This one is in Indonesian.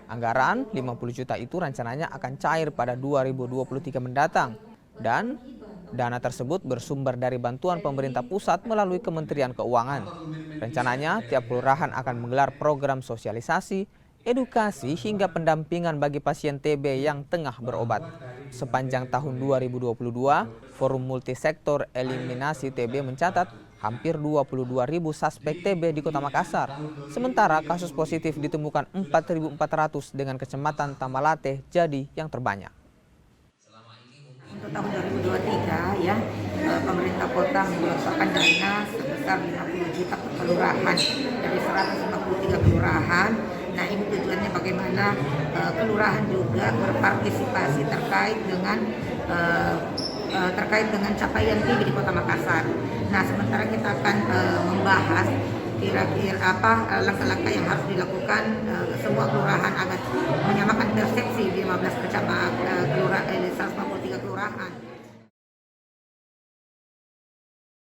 Anggaran 50 juta itu rencananya akan cair pada 2023 mendatang dan dana tersebut bersumber dari bantuan pemerintah pusat melalui Kementerian Keuangan. Rencananya tiap kelurahan akan menggelar program sosialisasi, edukasi hingga pendampingan bagi pasien TB yang tengah berobat. Sepanjang tahun 2022, Forum Multisektor Eliminasi TB mencatat hampir 22.000 suspek TB di Kota Makassar. Sementara kasus positif ditemukan 4.400 dengan Kecamatan Tamalate jadi yang terbanyak. Untuk tahun 2023 ya, pemerintah kota mengelontorkan dana sebesar 50 juta per kelurahan dari 153 kelurahan. Nah, ini tujuannya bagaimana kelurahan juga berpartisipasi terkait dengan capaian TB di Kota Makassar. Nah, sementara kita akan membahas kira-kira apa langkah-langkah yang harus dilakukan semua kelurahan agar menyamakan persepsi di 15 kecamatan 153 kelurahan.